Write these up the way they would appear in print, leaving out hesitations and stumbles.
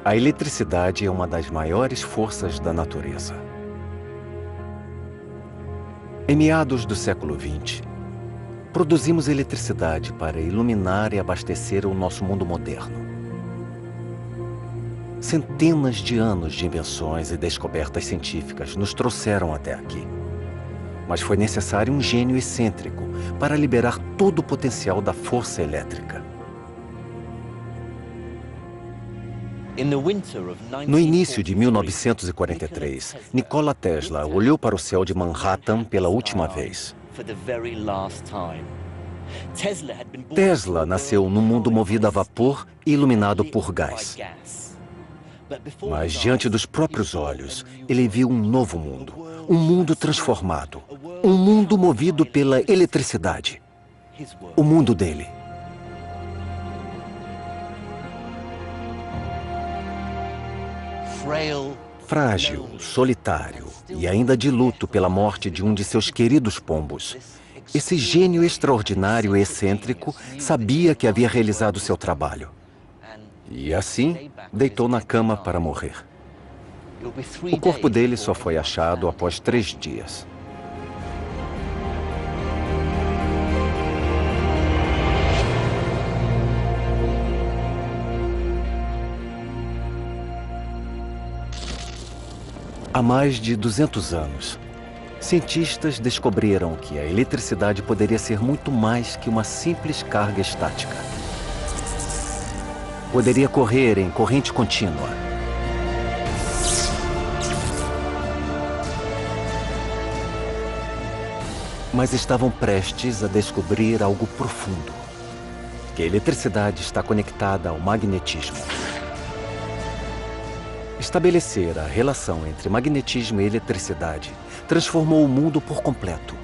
A eletricidade é uma das maiores forças da natureza. Em meados do século XX, produzimos eletricidade para iluminar e abastecer o nosso mundo moderno. Centenas de anos de invenções e descobertas científicas nos trouxeram até aqui. Mas foi necessário um gênio excêntrico para liberar todo o potencial da força elétrica. No início de 1943, Nikola Tesla olhou para o céu de Manhattan pela última vez. Tesla nasceu num mundo movido a vapor e iluminado por gás. Mas diante dos próprios olhos, ele viu um novo mundo, um mundo transformado, um mundo movido pela eletricidade. O mundo dele. Frágil, solitário e ainda de luto pela morte de um de seus queridos pombos, esse gênio extraordinário e excêntrico sabia que havia realizado seu trabalho. E assim, deitou na cama para morrer. O corpo dele só foi achado após 3 dias. Há mais de 200 anos, cientistas descobriram que a eletricidade poderia ser muito mais que uma simples carga estática. Poderia correr em corrente contínua. Mas estavam prestes a descobrir algo profundo: que a eletricidade está conectada ao magnetismo. Estabelecer a relação entre magnetismo e eletricidade transformou o mundo por completo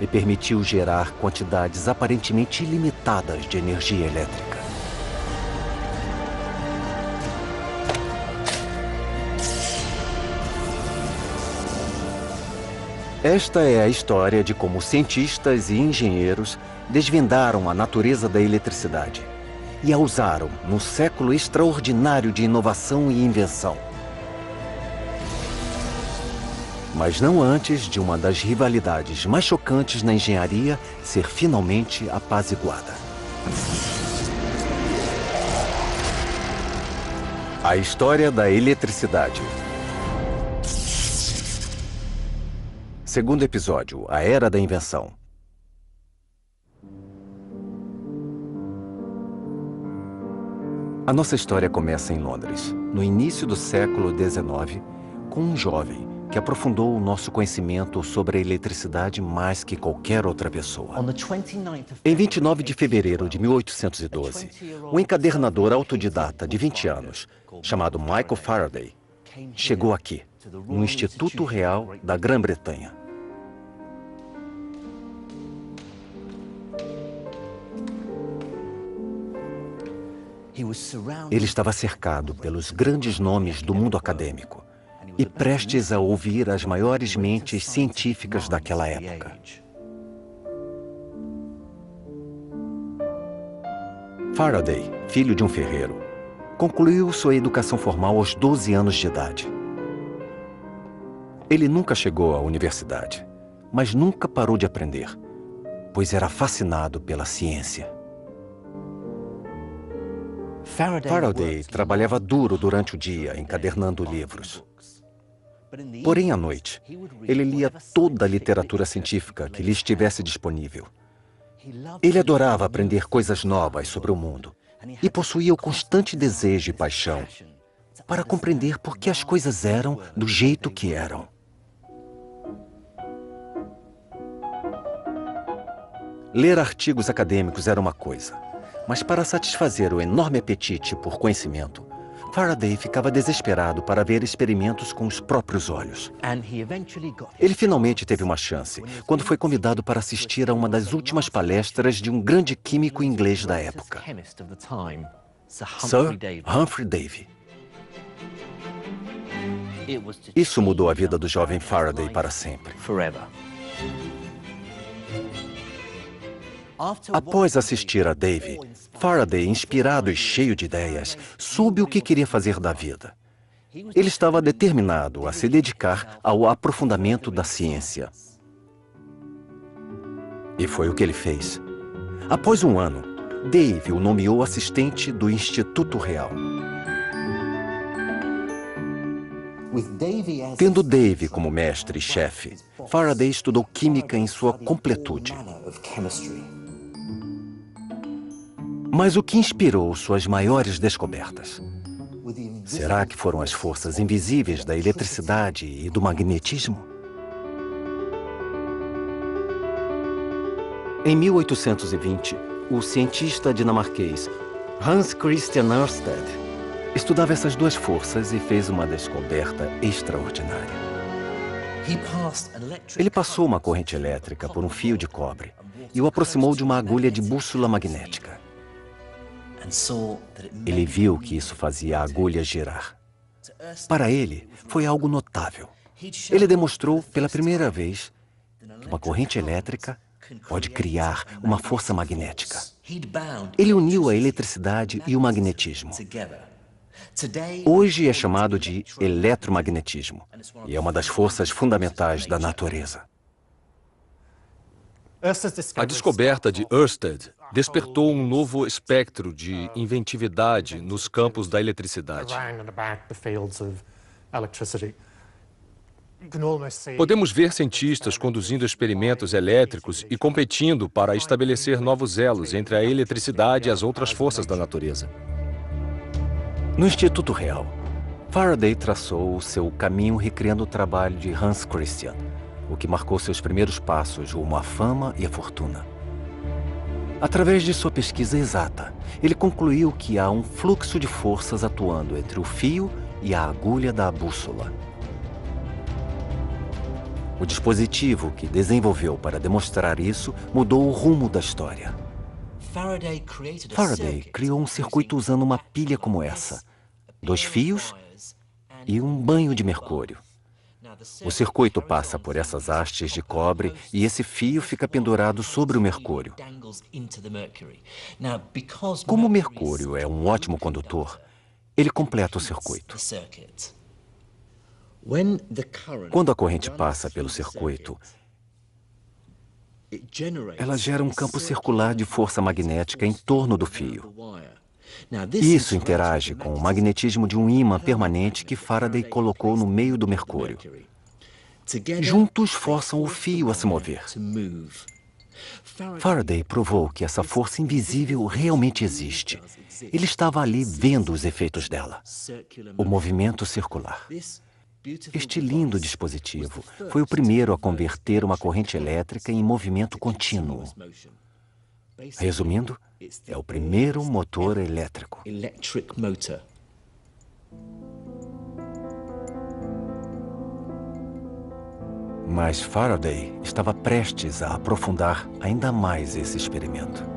e permitiu gerar quantidades aparentemente ilimitadas de energia elétrica. Esta é a história de como cientistas e engenheiros desvendaram a natureza da eletricidade e a usaram num século extraordinário de inovação e invenção. Mas não antes de uma das rivalidades mais chocantes na engenharia ser finalmente apaziguada. A história da eletricidade. Segundo episódio, a Era da Invenção. A nossa história começa em Londres, no início do século XIX, com um jovem que aprofundou o nosso conhecimento sobre a eletricidade mais que qualquer outra pessoa. Em 29 de fevereiro de 1812, um encadernador autodidata de 20 anos, chamado Michael Faraday, chegou aqui, no Instituto Real da Grã-Bretanha. Ele estava cercado pelos grandes nomes do mundo acadêmico e prestes a ouvir as maiores mentes científicas daquela época. Faraday, filho de um ferreiro, concluiu sua educação formal aos 12 anos de idade. Ele nunca chegou à universidade, mas nunca parou de aprender, pois era fascinado pela ciência. Faraday trabalhava duro durante o dia, encadernando livros. Porém, à noite, ele lia toda a literatura científica que lhe estivesse disponível. Ele adorava aprender coisas novas sobre o mundo e possuía o constante desejo e paixão para compreender por que as coisas eram do jeito que eram. Ler artigos acadêmicos era uma coisa, mas para satisfazer o enorme apetite por conhecimento, Faraday ficava desesperado para ver experimentos com os próprios olhos. Ele finalmente teve uma chance quando foi convidado para assistir a uma das últimas palestras de um grande químico inglês da época, Sir Humphry Davy. Isso mudou a vida do jovem Faraday para sempre. Após assistir a Davy, Faraday, inspirado e cheio de ideias, soube o que queria fazer da vida. Ele estava determinado a se dedicar ao aprofundamento da ciência. E foi o que ele fez. Após um ano, Davy o nomeou assistente do Instituto Real. Tendo Davy como mestre e chefe, Faraday estudou química em sua completude. Mas o que inspirou suas maiores descobertas? Será que foram as forças invisíveis da eletricidade e do magnetismo? Em 1820, o cientista dinamarquês Hans Christian Ørsted estudava essas duas forças e fez uma descoberta extraordinária. Ele passou uma corrente elétrica por um fio de cobre e o aproximou de uma agulha de bússola magnética. Ele viu que isso fazia a agulha girar. Para ele, foi algo notável. Ele demonstrou pela primeira vez que uma corrente elétrica pode criar uma força magnética. Ele uniu a eletricidade e o magnetismo. Hoje é chamado de eletromagnetismo e é uma das forças fundamentais da natureza. A descoberta de Ørsted despertou um novo espectro de inventividade nos campos da eletricidade. Podemos ver cientistas conduzindo experimentos elétricos e competindo para estabelecer novos elos entre a eletricidade e as outras forças da natureza. No Instituto Real, Faraday traçou o seu caminho recriando o trabalho de Hans Christian, o que marcou seus primeiros passos rumo à fama e à fortuna. Através de sua pesquisa exata, ele concluiu que há um fluxo de forças atuando entre o fio e a agulha da bússola. O dispositivo que desenvolveu para demonstrar isso mudou o rumo da história. Faraday criou um circuito usando uma pilha como essa, 2 fios e um banho de mercúrio. O circuito passa por essas hastes de cobre e esse fio fica pendurado sobre o mercúrio. Como o mercúrio é um ótimo condutor, ele completa o circuito. Quando a corrente passa pelo circuito, ela gera um campo circular de força magnética em torno do fio. Isso interage com o magnetismo de um ímã permanente que Faraday colocou no meio do mercúrio. Juntos forçam o fio a se mover. Faraday provou que essa força invisível realmente existe. Ele estava ali vendo os efeitos dela. O movimento circular. Este lindo dispositivo foi o primeiro a converter uma corrente elétrica em movimento contínuo. Resumindo, é o primeiro motor elétrico. Mas Faraday estava prestes a aprofundar ainda mais esse experimento.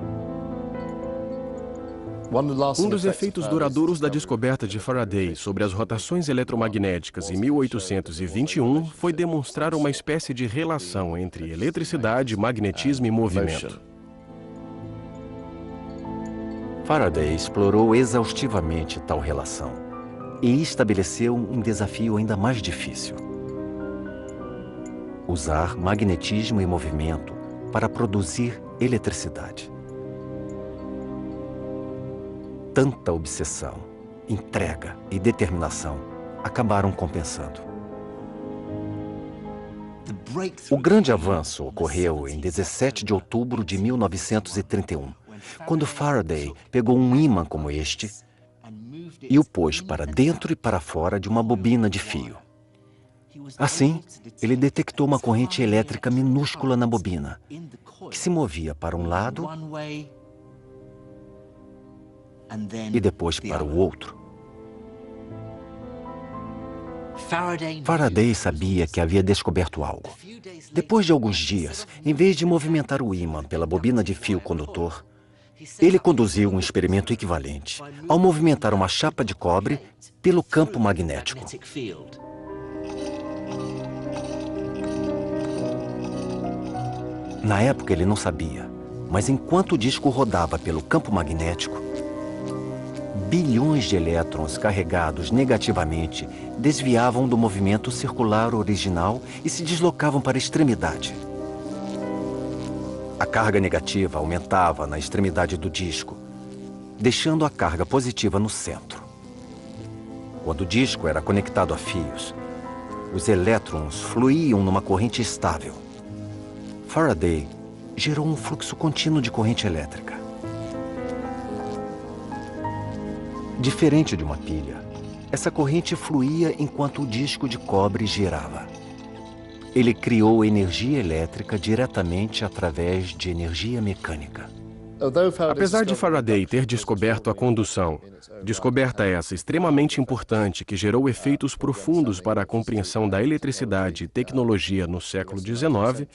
Um dos efeitos duradouros da descoberta de Faraday sobre as rotações eletromagnéticas em 1821 foi demonstrar uma espécie de relação entre eletricidade, magnetismo e movimento. Faraday explorou exaustivamente tal relação e estabeleceu um desafio ainda mais difícil: usar magnetismo e movimento para produzir eletricidade. Tanta obsessão, entrega e determinação acabaram compensando. O grande avanço ocorreu em 17 de outubro de 1931, quando Faraday pegou um ímã como este e o pôs para dentro e para fora de uma bobina de fio. Assim, ele detectou uma corrente elétrica minúscula na bobina, que se movia para um lado e depois para o outro. Faraday sabia que havia descoberto algo. Depois de alguns dias, em vez de movimentar o ímã pela bobina de fio condutor, ele conduziu um experimento equivalente ao movimentar uma chapa de cobre pelo campo magnético. Na época, ele não sabia, Mas enquanto o disco rodava pelo campo magnético, bilhões de elétrons carregados negativamente desviavam do movimento circular original e se deslocavam para a extremidade. A carga negativa aumentava na extremidade do disco, deixando a carga positiva no centro. Quando o disco era conectado a fios, os elétrons fluíam numa corrente estável. Faraday gerou um fluxo contínuo de corrente elétrica. Diferente de uma pilha, essa corrente fluía enquanto o disco de cobre girava. Ele criou energia elétrica diretamente através de energia mecânica. Apesar de Faraday ter descoberto a condução, descoberta essa extremamente importante que gerou efeitos profundos para a compreensão da eletricidade e tecnologia no século XIX,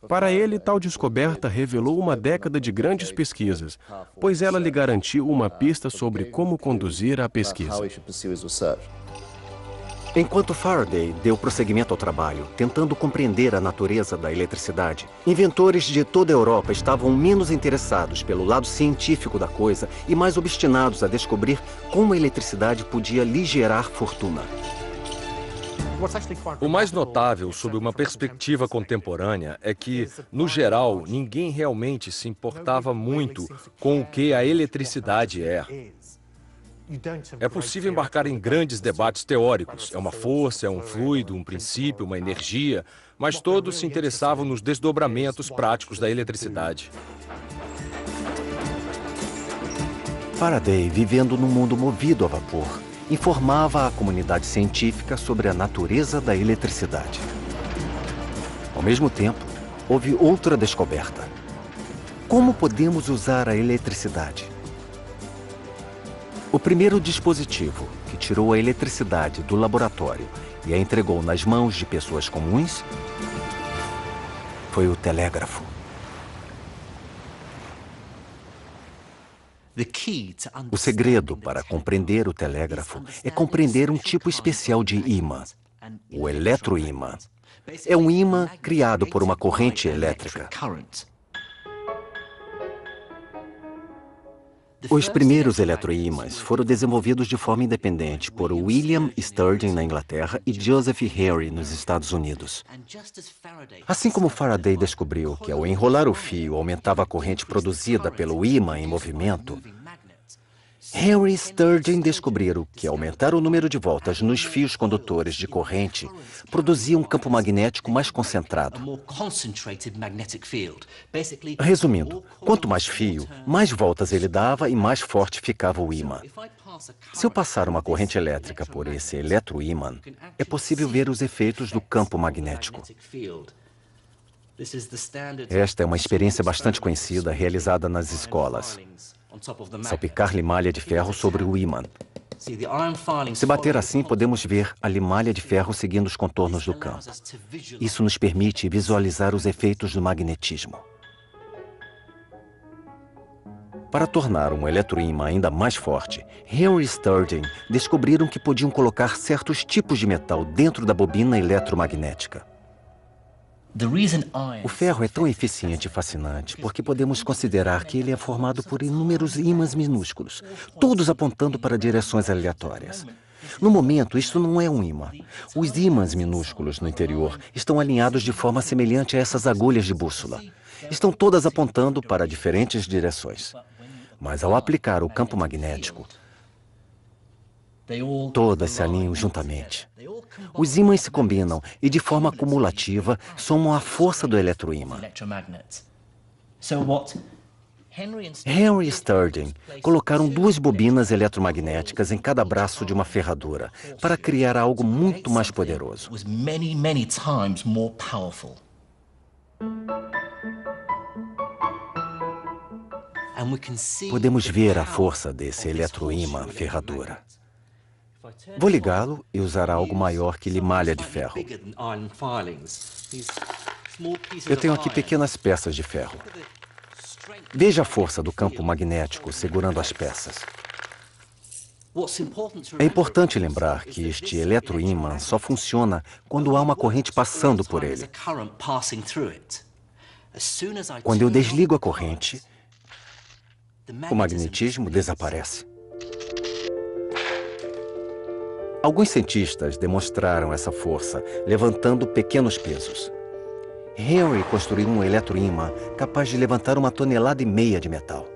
para ele, tal descoberta revelou uma década de grandes pesquisas, pois ela lhe garantiu uma pista sobre como conduzir a pesquisa. Enquanto Faraday deu prosseguimento ao trabalho, tentando compreender a natureza da eletricidade, inventores de toda a Europa estavam menos interessados pelo lado científico da coisa e mais obstinados a descobrir como a eletricidade podia lhe gerar fortuna. O mais notável sob uma perspectiva contemporânea é que, no geral, ninguém realmente se importava muito com o que a eletricidade é. É possível embarcar em grandes debates teóricos. É uma força, é um fluido, um princípio, uma energia, mas todos se interessavam nos desdobramentos práticos da eletricidade. Faraday, vivendo num mundo movido a vapor, informava a comunidade científica sobre a natureza da eletricidade. Ao mesmo tempo, houve outra descoberta. Como podemos usar a eletricidade? O primeiro dispositivo que tirou a eletricidade do laboratório e a entregou nas mãos de pessoas comuns foi o telégrafo. O segredo para compreender o telégrafo é compreender um tipo especial de ímã, o eletroímã. É um ímã criado por uma corrente elétrica. Os primeiros eletroímãs foram desenvolvidos de forma independente por William Sturgeon na Inglaterra e Joseph Henry nos Estados Unidos. Assim como Faraday descobriu que ao enrolar o fio aumentava a corrente produzida pelo ímã em movimento, Henry e Sturgeon descobriram que aumentar o número de voltas nos fios condutores de corrente produzia um campo magnético mais concentrado. Resumindo, quanto mais fio, mais voltas ele dava e mais forte ficava o ímã. Se eu passar uma corrente elétrica por esse eletroímã, é possível ver os efeitos do campo magnético. Esta é uma experiência bastante conhecida realizada nas escolas. Salpicar limalha de ferro sobre o ímã. Se bater assim, podemos ver a limalha de ferro seguindo os contornos do campo. Isso nos permite visualizar os efeitos do magnetismo. Para tornar um eletroímã ainda mais forte, Henry e Sturgeon descobriram que podiam colocar certos tipos de metal dentro da bobina eletromagnética. O ferro é tão eficiente e fascinante porque podemos considerar que ele é formado por inúmeros ímãs minúsculos, todos apontando para direções aleatórias. No momento, isto não é um ímã. Os ímãs minúsculos no interior estão alinhados de forma semelhante a essas agulhas de bússola. Estão todas apontando para diferentes direções. Mas ao aplicar o campo magnético, todas se alinham juntamente. Os ímãs se combinam e, de forma acumulativa, somam a força do eletroímã. Henry e Sturgeon colocaram duas bobinas eletromagnéticas em cada braço de uma ferradura para criar algo muito mais poderoso. Podemos ver a força desse eletroímã ferradura. Vou ligá-lo e usar algo maior que limalha de ferro. Eu tenho aqui pequenas peças de ferro. Veja a força do campo magnético segurando as peças. É importante lembrar que este eletroímã só funciona quando há uma corrente passando por ele. Quando eu desligo a corrente, o magnetismo desaparece. Alguns cientistas demonstraram essa força levantando pequenos pesos. Henry construiu um eletroímã capaz de levantar 1,5 toneladas de metal.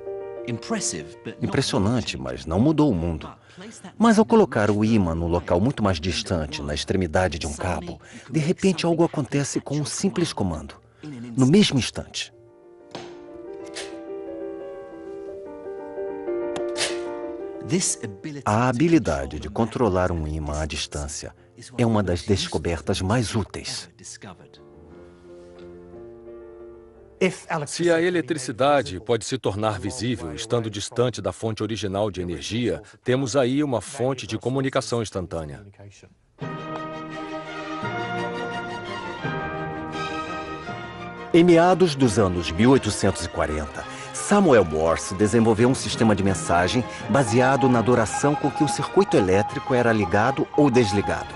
Impressionante, mas não mudou o mundo. Mas ao colocar o ímã num local muito mais distante, na extremidade de um cabo, de repente algo acontece com um simples comando, no mesmo instante. A habilidade de controlar um ímã à distância é uma das descobertas mais úteis. Se a eletricidade pode se tornar visível estando distante da fonte original de energia, temos aí uma fonte de comunicação instantânea. Em meados dos anos 1840, Samuel Morse desenvolveu um sistema de mensagem baseado na duração com que o circuito elétrico era ligado ou desligado.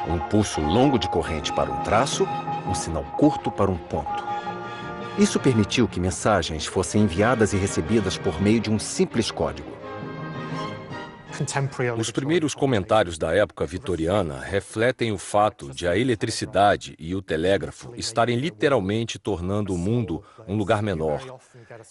Um pulso longo de corrente para um traço, um sinal curto para um ponto. Isso permitiu que mensagens fossem enviadas e recebidas por meio de um simples código. Os primeiros comentários da época vitoriana refletem o fato de a eletricidade e o telégrafo estarem literalmente tornando o mundo um lugar menor.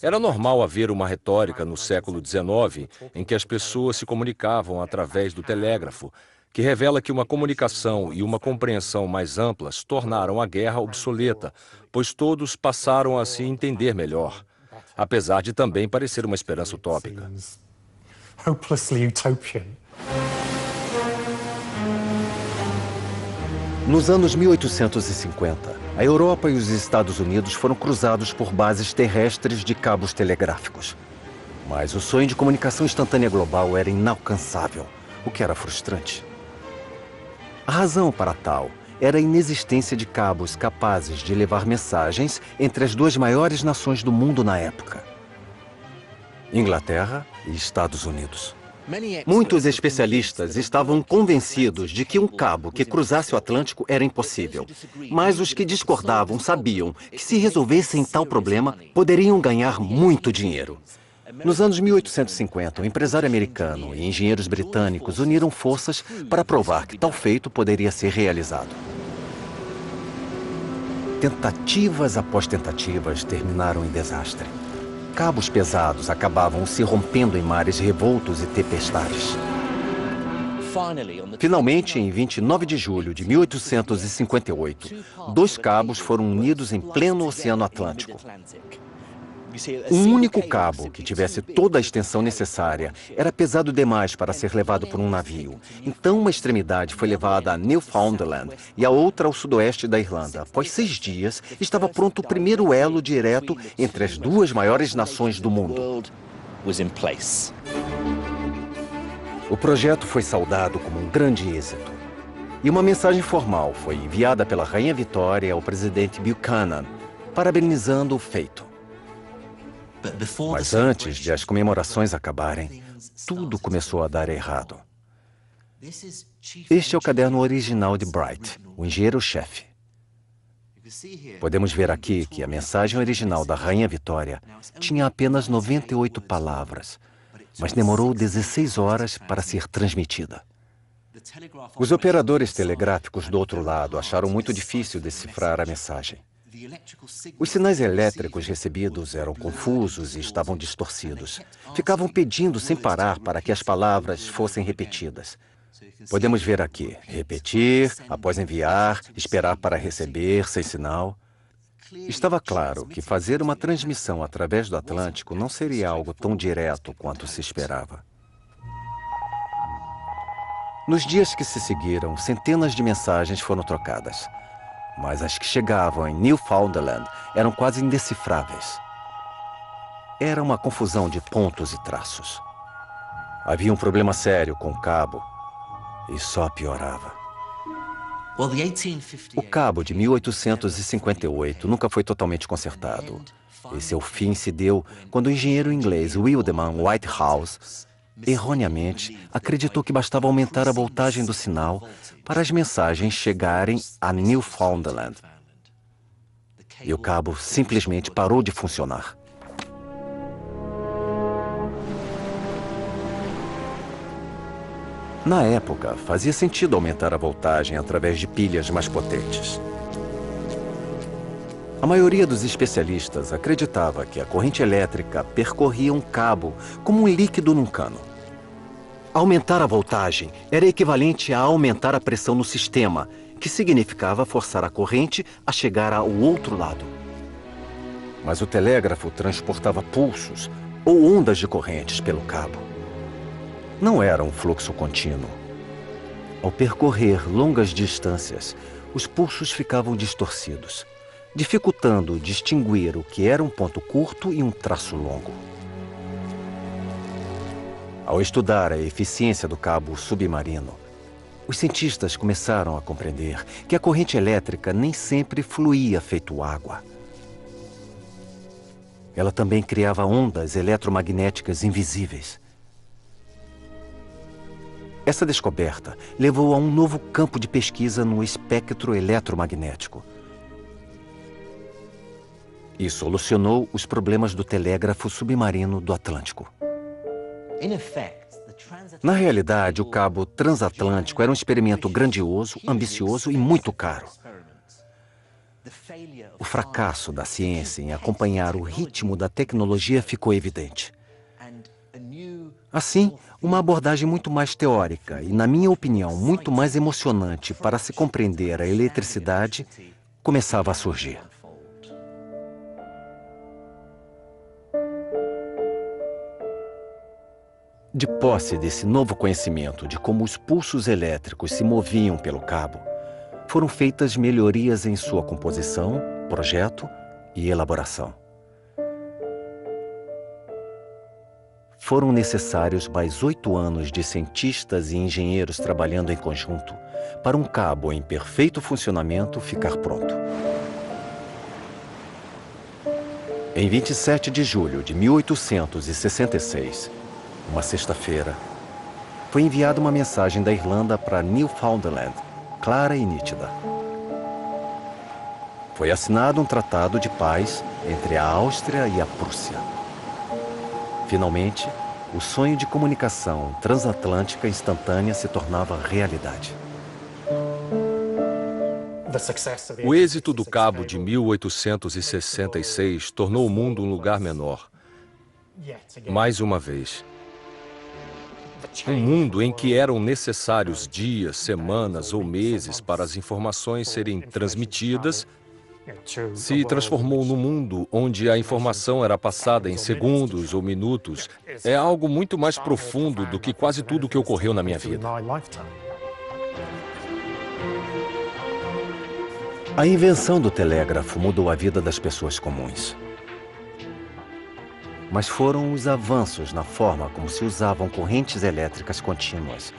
Era normal haver uma retórica no século XIX em que as pessoas se comunicavam através do telégrafo, que revela que uma comunicação e uma compreensão mais amplas tornaram a guerra obsoleta, pois todos passaram a se entender melhor, apesar de também parecer uma esperança utópica. Nos anos 1850, a Europa e os Estados Unidos foram cruzados por bases terrestres de cabos telegráficos. Mas o sonho de comunicação instantânea global era inalcançável, o que era frustrante. A razão para tal era a inexistência de cabos capazes de levar mensagens entre as duas maiores nações do mundo na época: Inglaterra e Estados Unidos. Muitos especialistas estavam convencidos de que um cabo que cruzasse o Atlântico era impossível. Mas os que discordavam sabiam que, se resolvessem tal problema, poderiam ganhar muito dinheiro. Nos anos 1850, um empresário americano e engenheiros britânicos uniram forças para provar que tal feito poderia ser realizado. Tentativas após tentativas terminaram em desastre. Cabos pesados acabavam se rompendo em mares revoltos e tempestades. Finalmente, em 29 de julho de 1858, 2 cabos foram unidos em pleno Oceano Atlântico. Um único cabo que tivesse toda a extensão necessária era pesado demais para ser levado por um navio. Então, uma extremidade foi levada a Newfoundland e a outra ao sudoeste da Irlanda. Após 6 dias, estava pronto o primeiro elo direto entre as duas maiores nações do mundo. O projeto foi saudado como um grande êxito. E uma mensagem formal foi enviada pela Rainha Vitória ao presidente Buchanan, parabenizando o feito. Mas antes de as comemorações acabarem, tudo começou a dar errado. Este é o caderno original de Bright, o engenheiro-chefe. Podemos ver aqui que a mensagem original da Rainha Vitória tinha apenas 98 palavras, mas demorou 16 horas para ser transmitida. Os operadores telegráficos do outro lado acharam muito difícil decifrar a mensagem. Os sinais elétricos recebidos eram confusos e estavam distorcidos. Ficavam pedindo sem parar para que as palavras fossem repetidas. Podemos ver aqui: repetir, após enviar, esperar para receber, sem sinal. Estava claro que fazer uma transmissão através do Atlântico não seria algo tão direto quanto se esperava. Nos dias que se seguiram, centenas de mensagens foram trocadas. Mas as que chegavam em Newfoundland eram quase indecifráveis. Era uma confusão de pontos e traços. Havia um problema sério com o cabo e só piorava. O cabo de 1858 nunca foi totalmente consertado. E seu fim se deu quando o engenheiro inglês Wildeman Whitehouse erroneamente acreditou que bastava aumentar a voltagem do sinal para as mensagens chegarem a Newfoundland. e o cabo simplesmente parou de funcionar. Na época, fazia sentido aumentar a voltagem através de pilhas mais potentes. A maioria dos especialistas acreditava que a corrente elétrica percorria um cabo como um líquido num cano. Aumentar a voltagem era equivalente a aumentar a pressão no sistema, que significava forçar a corrente a chegar ao outro lado. Mas o telégrafo transportava pulsos ou ondas de correntes pelo cabo. Não era um fluxo contínuo. Ao percorrer longas distâncias, os pulsos ficavam distorcidos, dificultando distinguir o que era um ponto curto e um traço longo. Ao estudar a eficiência do cabo submarino, os cientistas começaram a compreender que a corrente elétrica nem sempre fluía feito água. Ela também criava ondas eletromagnéticas invisíveis. Essa descoberta levou a um novo campo de pesquisa no espectro eletromagnético e solucionou os problemas do telégrafo submarino do Atlântico. Na realidade, o cabo transatlântico era um experimento grandioso, ambicioso e muito caro. O fracasso da ciência em acompanhar o ritmo da tecnologia ficou evidente. Assim, uma abordagem muito mais teórica e, na minha opinião, muito mais emocionante para se compreender a eletricidade começava a surgir. De posse desse novo conhecimento de como os pulsos elétricos se moviam pelo cabo, foram feitas melhorias em sua composição, projeto e elaboração. Foram necessários mais 8 anos de cientistas e engenheiros trabalhando em conjunto para um cabo em perfeito funcionamento ficar pronto. Em 27 de julho de 1866, uma sexta-feira, foi enviada uma mensagem da Irlanda para Newfoundland, clara e nítida. Foi assinado um tratado de paz entre a Áustria e a Prússia. Finalmente, o sonho de comunicação transatlântica instantânea se tornava realidade. O êxito do cabo de 1866 tornou o mundo um lugar menor. Mais uma vez. Um mundo em que eram necessários dias, semanas ou meses para as informações serem transmitidas, se transformou num mundo onde a informação era passada em segundos ou minutos. É algo muito mais profundo do que quase tudo que ocorreu na minha vida. A invenção do telégrafo mudou a vida das pessoas comuns. Mas foram os avanços na forma como se usavam correntes elétricas contínuas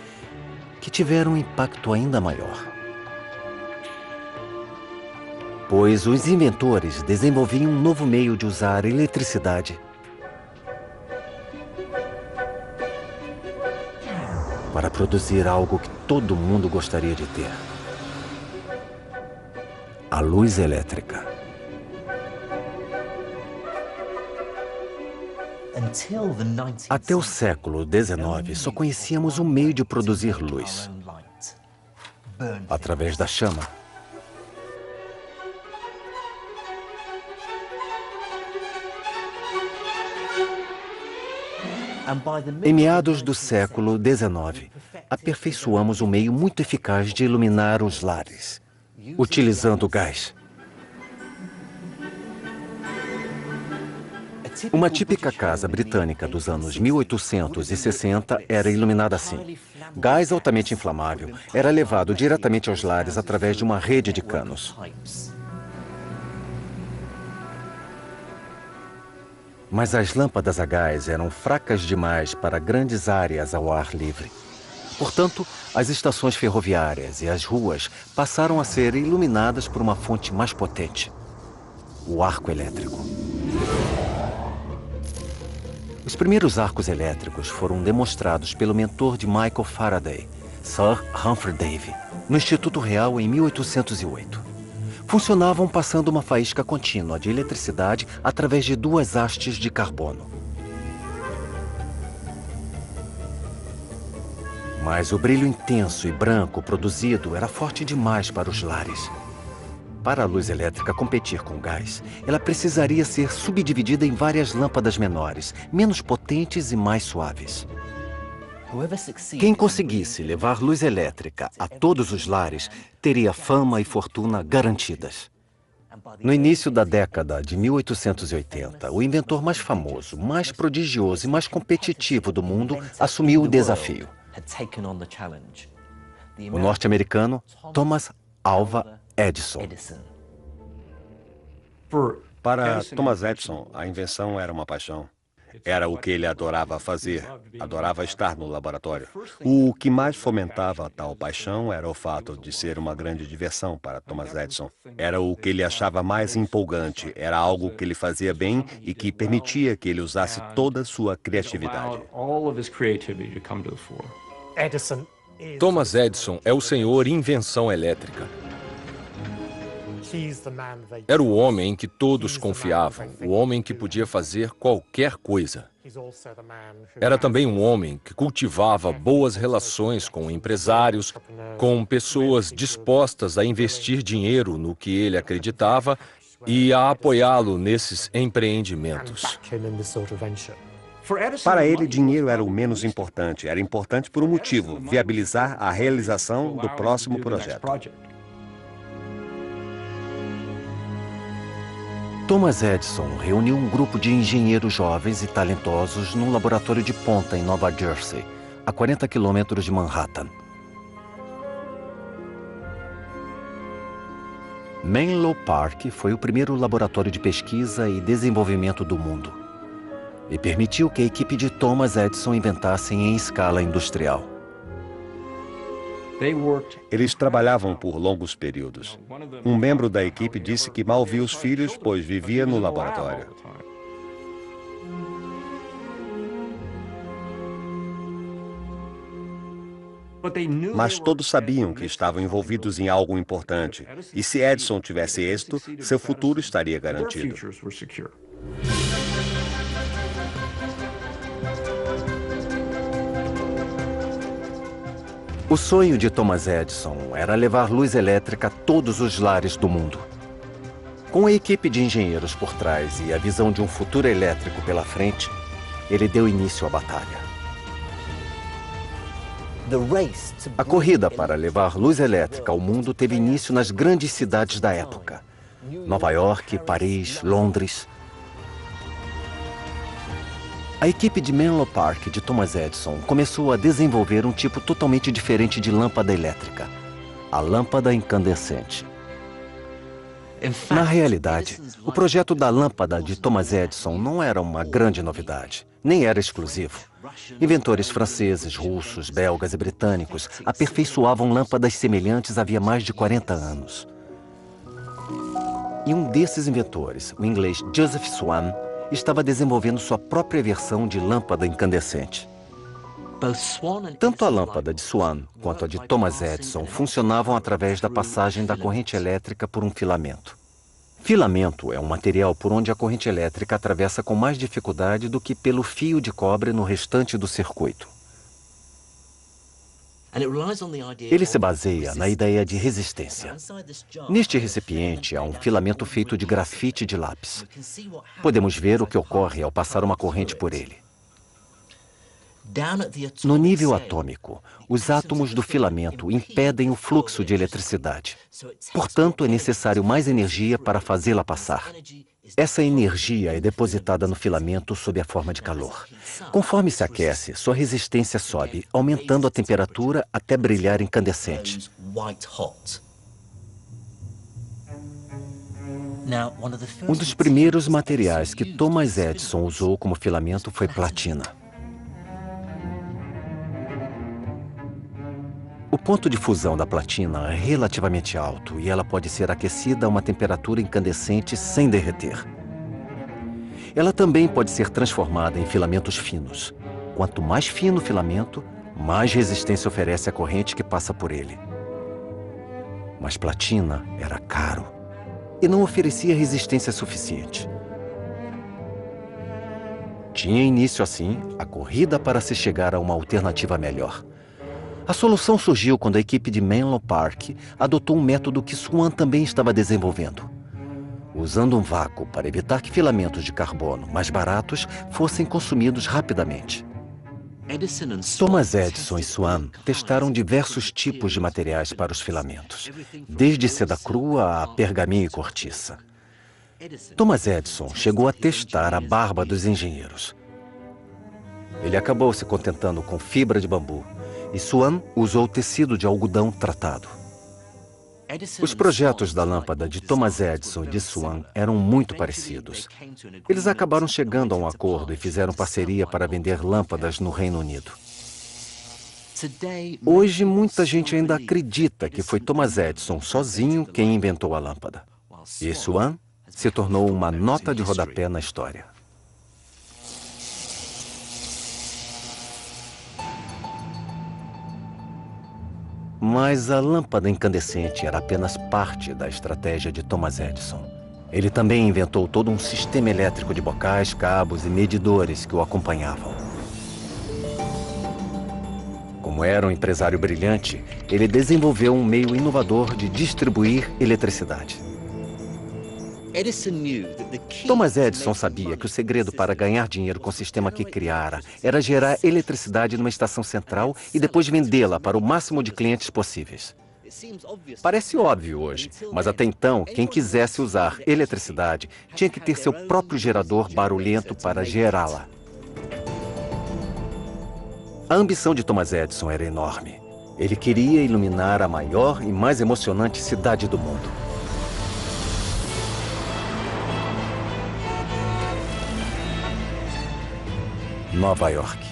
que tiveram um impacto ainda maior. Pois os inventores desenvolviam um novo meio de usar eletricidade para produzir algo que todo mundo gostaria de ter: a luz elétrica. Até o século XIX, só conhecíamos um meio de produzir luz: através da chama. Em meados do século XIX, aperfeiçoamos um meio muito eficaz de iluminar os lares, utilizando gás. Uma típica casa britânica dos anos 1860 era iluminada assim. Gás altamente inflamável era levado diretamente aos lares através de uma rede de canos. Mas as lâmpadas a gás eram fracas demais para grandes áreas ao ar livre. Portanto, as estações ferroviárias e as ruas passaram a ser iluminadas por uma fonte mais potente: o arco elétrico. Os primeiros arcos elétricos foram demonstrados pelo mentor de Michael Faraday, Sir Humphrey Davy, no Instituto Real em 1808. funcionavam passando uma faísca contínua de eletricidade através de duas hastes de carbono. Mas o brilho intenso e branco produzido era forte demais para os lares. Para a luz elétrica competir com o gás, ela precisaria ser subdividida em várias lâmpadas menores, menos potentes e mais suaves. Quem conseguisse levar luz elétrica a todos os lares teria fama e fortuna garantidas. No início da década de 1880, o inventor mais famoso, mais prodigioso e mais competitivo do mundo assumiu o desafio. O norte-americano Thomas Alva Edison. Para Thomas Edison, a invenção era uma paixão. Era o que ele adorava fazer, adorava estar no laboratório. O que mais fomentava tal paixão era o fato de ser uma grande diversão para Thomas Edison. Era o que ele achava mais empolgante, era algo que ele fazia bem e que permitia que ele usasse toda a sua criatividade. Thomas Edison é o senhor invenção elétrica. Era o homem em que todos confiavam, o homem que podia fazer qualquer coisa. Era também um homem que cultivava boas relações com empresários, com pessoas dispostas a investir dinheiro no que ele acreditava e a apoiá-lo nesses empreendimentos. Para ele, dinheiro era o menos importante. Era importante por um motivo: viabilizar a realização do próximo projeto. Thomas Edison reuniu um grupo de engenheiros jovens e talentosos num laboratório de ponta em Nova Jersey, a 40 quilômetros de Manhattan. Menlo Park foi o primeiro laboratório de pesquisa e desenvolvimento do mundo e permitiu que a equipe de Thomas Edison inventassem em escala industrial. Eles trabalhavam por longos períodos. Um membro da equipe disse que mal via os filhos, pois vivia no laboratório. Mas todos sabiam que estavam envolvidos em algo importante. E se Edison tivesse êxito, seu futuro estaria garantido. O sonho de Thomas Edison era levar luz elétrica a todos os lares do mundo. Com a equipe de engenheiros por trás e a visão de um futuro elétrico pela frente, ele deu início à batalha. A corrida para levar luz elétrica ao mundo teve início nas grandes cidades da época: Nova York, Paris, Londres. A equipe de Menlo Park de Thomas Edison começou a desenvolver um tipo totalmente diferente de lâmpada elétrica: a lâmpada incandescente. Na realidade, o projeto da lâmpada de Thomas Edison não era uma grande novidade, nem era exclusivo. Inventores franceses, russos, belgas e britânicos aperfeiçoavam lâmpadas semelhantes havia mais de 40 anos. E um desses inventores, o inglês Joseph Swan, estava desenvolvendo sua própria versão de lâmpada incandescente. Tanto a lâmpada de Swan quanto a de Thomas Edison funcionavam através da passagem da corrente elétrica por um filamento. Filamento é um material por onde a corrente elétrica atravessa com mais dificuldade do que pelo fio de cobre no restante do circuito. Ele se baseia na ideia de resistência. Neste recipiente há um filamento feito de grafite de lápis. Podemos ver o que ocorre ao passar uma corrente por ele. No nível atômico, os átomos do filamento impedem o fluxo de eletricidade. Portanto, é necessário mais energia para fazê-la passar. Essa energia é depositada no filamento sob a forma de calor. Conforme se aquece, sua resistência sobe, aumentando a temperatura até brilhar incandescente. Um dos primeiros materiais que Thomas Edison usou como filamento foi platina. O ponto de fusão da platina é relativamente alto e ela pode ser aquecida a uma temperatura incandescente sem derreter. Ela também pode ser transformada em filamentos finos. Quanto mais fino o filamento, mais resistência oferece a corrente que passa por ele. Mas platina era caro. e não oferecia resistência suficiente. Tinha início, assim, a corrida para se chegar a uma alternativa melhor. A solução surgiu quando a equipe de Menlo Park adotou um método que Swan também estava desenvolvendo, usando um vácuo para evitar que filamentos de carbono mais baratos fossem consumidos rapidamente. Thomas Edison e Swan testaram diversos tipos de materiais para os filamentos, desde seda crua a pergaminho e cortiça. Thomas Edison chegou a testar a barba dos engenheiros. Ele acabou se contentando com fibra de bambu, e Swan usou tecido de algodão tratado. Os projetos da lâmpada de Thomas Edison e de Swan eram muito parecidos. Eles acabaram chegando a um acordo e fizeram parceria para vender lâmpadas no Reino Unido. Hoje, muita gente ainda acredita que foi Thomas Edison sozinho quem inventou a lâmpada. E Swan se tornou uma nota de rodapé na história. Mas a lâmpada incandescente era apenas parte da estratégia de Thomas Edison. Ele também inventou todo um sistema elétrico de bocais, cabos e medidores que o acompanhavam. Como era um empresário brilhante, ele desenvolveu um meio inovador de distribuir eletricidade. Thomas Edison sabia que o segredo para ganhar dinheiro com o sistema que criara era gerar eletricidade numa estação central e depois vendê-la para o máximo de clientes possíveis. Parece óbvio hoje, mas até então, quem quisesse usar eletricidade tinha que ter seu próprio gerador barulhento para gerá-la. A ambição de Thomas Edison era enorme. Ele queria iluminar a maior e mais emocionante cidade do mundo. Nova York.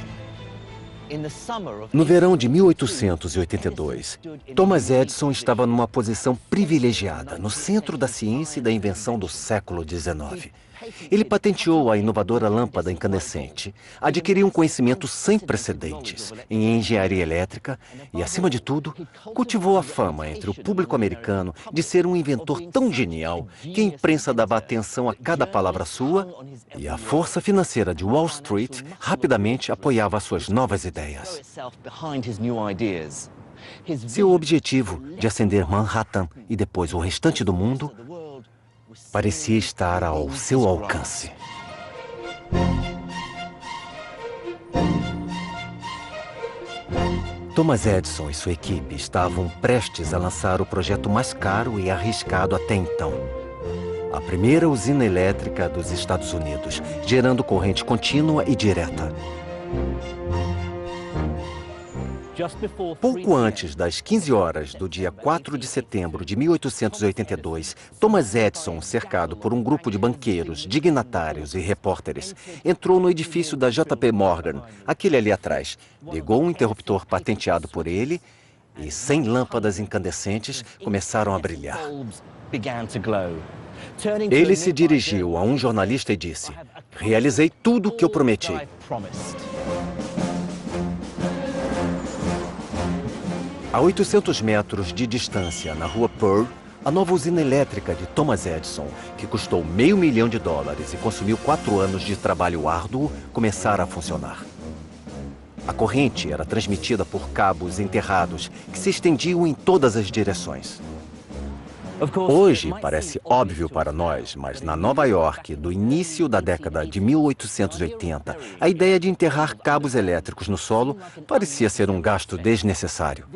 No verão de 1882, Thomas Edison estava numa posição privilegiada, no centro da ciência e da invenção do século XIX. Ele patenteou a inovadora lâmpada incandescente, adquiriu um conhecimento sem precedentes em engenharia elétrica e, acima de tudo, cultivou a fama entre o público americano de ser um inventor tão genial que a imprensa dava atenção a cada palavra sua e a força financeira de Wall Street rapidamente apoiava suas novas ideias. Seu objetivo de acender Manhattan e depois o restante do mundo parecia estar ao seu alcance. Thomas Edison e sua equipe estavam prestes a lançar o projeto mais caro e arriscado até então. A primeira usina elétrica dos Estados Unidos, gerando corrente contínua e direta. Pouco antes das 15 horas do dia 4 de setembro de 1882, Thomas Edison, cercado por um grupo de banqueiros, dignatários e repórteres, entrou no edifício da JP Morgan, aquele ali atrás, ligou um interruptor patenteado por ele e 100 lâmpadas incandescentes começaram a brilhar. Ele se dirigiu a um jornalista e disse: "Realizei tudo o que eu prometi." A 800 metros de distância, na rua Pearl, a nova usina elétrica de Thomas Edison, que custou $500 mil e consumiu 4 anos de trabalho árduo, começara a funcionar. A corrente era transmitida por cabos enterrados que se estendiam em todas as direções. Hoje parece óbvio para nós, mas na Nova York, do início da década de 1880, a ideia de enterrar cabos elétricos no solo parecia ser um gasto desnecessário.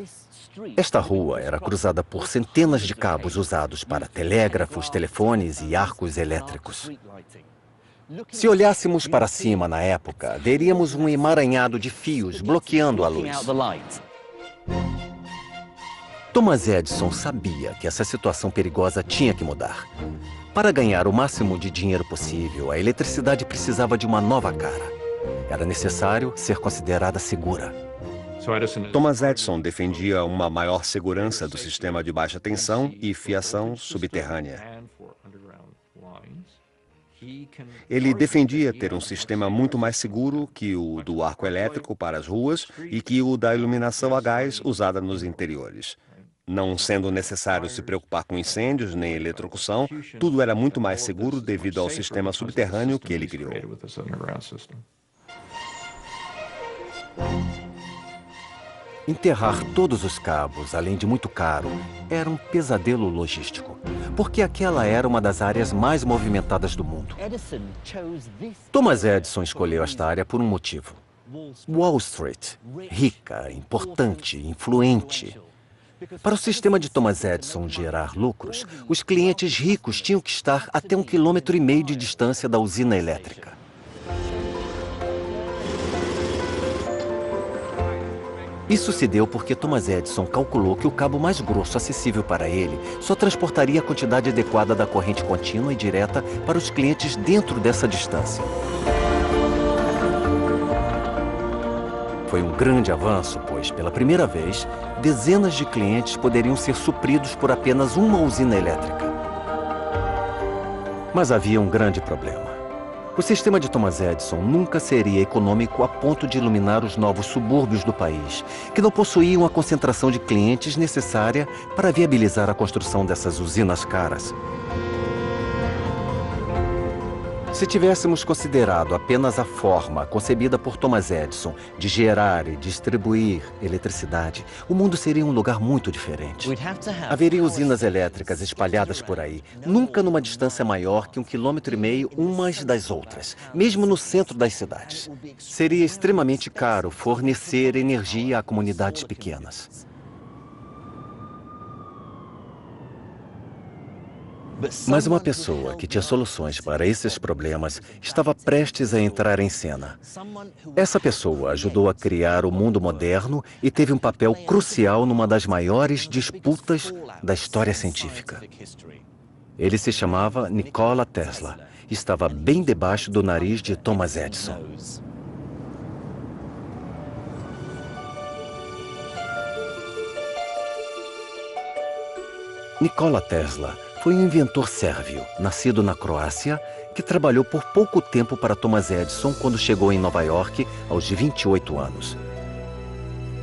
Esta rua era cruzada por centenas de cabos usados para telégrafos, telefones e arcos elétricos. Se olhássemos para cima na época, veríamos um emaranhado de fios bloqueando a luz. Thomas Edison sabia que essa situação perigosa tinha que mudar. Para ganhar o máximo de dinheiro possível, a eletricidade precisava de uma nova cara. Era necessário ser considerada segura. Thomas Edison defendia uma maior segurança do sistema de baixa tensão e fiação subterrânea. Ele defendia ter um sistema muito mais seguro que o do arco elétrico para as ruas e que o da iluminação a gás usada nos interiores. Não sendo necessário se preocupar com incêndios nem eletrocução, tudo era muito mais seguro devido ao sistema subterrâneo que ele criou. Enterrar todos os cabos, além de muito caro, era um pesadelo logístico, porque aquela era uma das áreas mais movimentadas do mundo. Thomas Edison escolheu esta área por um motivo. Wall Street, rica, importante, influente. Para o sistema de Thomas Edison gerar lucros, os clientes ricos tinham que estar até 1,5 km de distância da usina elétrica. Isso se deu porque Thomas Edison calculou que o cabo mais grosso acessível para ele só transportaria a quantidade adequada da corrente contínua e direta para os clientes dentro dessa distância. Foi um grande avanço, pois, pela primeira vez, dezenas de clientes poderiam ser supridos por apenas uma usina elétrica. Mas havia um grande problema. O sistema de Thomas Edison nunca seria econômico a ponto de iluminar os novos subúrbios do país, que não possuíam a concentração de clientes necessária para viabilizar a construção dessas usinas caras. Se tivéssemos considerado apenas a forma concebida por Thomas Edison de gerar e distribuir eletricidade, o mundo seria um lugar muito diferente. Haveria usinas elétricas espalhadas por aí, nunca numa distância maior que 1,5 km umas das outras, mesmo no centro das cidades. Seria extremamente caro fornecer energia a comunidades pequenas. Mas uma pessoa que tinha soluções para esses problemas estava prestes a entrar em cena. Essa pessoa ajudou a criar o mundo moderno e teve um papel crucial numa das maiores disputas da história científica. Ele se chamava Nikola Tesla e estava bem debaixo do nariz de Thomas Edison. Nikola Tesla foi um inventor sérvio, nascido na Croácia, que trabalhou por pouco tempo para Thomas Edison quando chegou em Nova York aos 28 anos.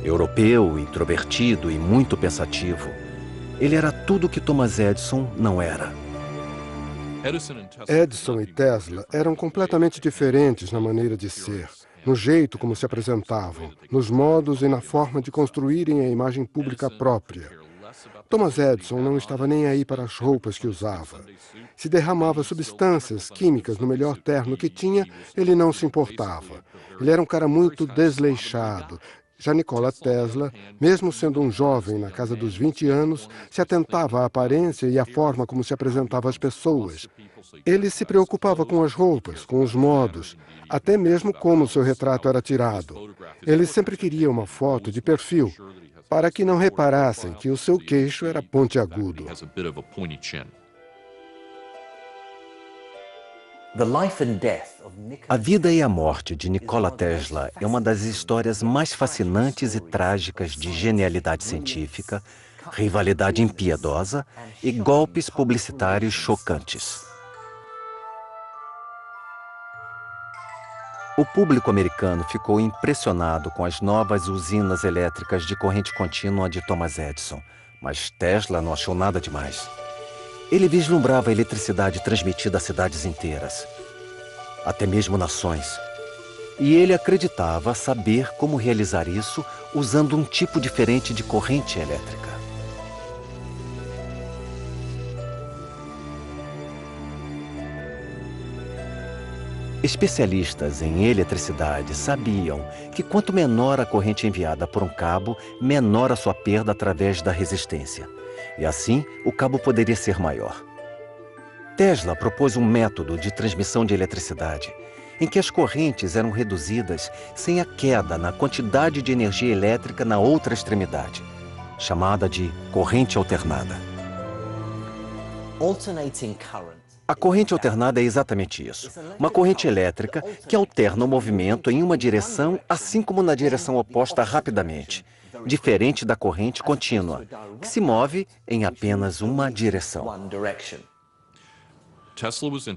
Europeu, introvertido e muito pensativo, ele era tudo o que Thomas Edison não era. Edison e Tesla eram completamente diferentes na maneira de ser, no jeito como se apresentavam, nos modos e na forma de construírem a imagem pública própria. Thomas Edison não estava nem aí para as roupas que usava. Se derramava substâncias químicas no melhor terno que tinha, ele não se importava. Ele era um cara muito desleixado. Já Nikola Tesla, mesmo sendo um jovem na casa dos 20 anos, se atentava à aparência e à forma como se apresentava às pessoas. Ele se preocupava com as roupas, com os modos, até mesmo como seu retrato era tirado. Ele sempre queria uma foto de perfil, para que não reparassem que o seu queixo era pontiagudo. A vida e a morte de Nikola Tesla é uma das histórias mais fascinantes e trágicas de genialidade científica, rivalidade impiedosa e golpes publicitários chocantes. O público americano ficou impressionado com as novas usinas elétricas de corrente contínua de Thomas Edison, mas Tesla não achou nada demais. Ele vislumbrava a eletricidade transmitida a cidades inteiras, até mesmo nações. E ele acreditava saber como realizar isso usando um tipo diferente de corrente elétrica. Especialistas em eletricidade sabiam que quanto menor a corrente enviada por um cabo, menor a sua perda através da resistência. E assim, o cabo poderia ser maior. Tesla propôs um método de transmissão de eletricidade em que as correntes eram reduzidas sem a queda na quantidade de energia elétrica na outra extremidade, chamada de corrente alternada. A corrente alternada é exatamente isso. Uma corrente elétrica que alterna o movimento em uma direção, assim como na direção oposta rapidamente, diferente da corrente contínua, que se move em apenas uma direção.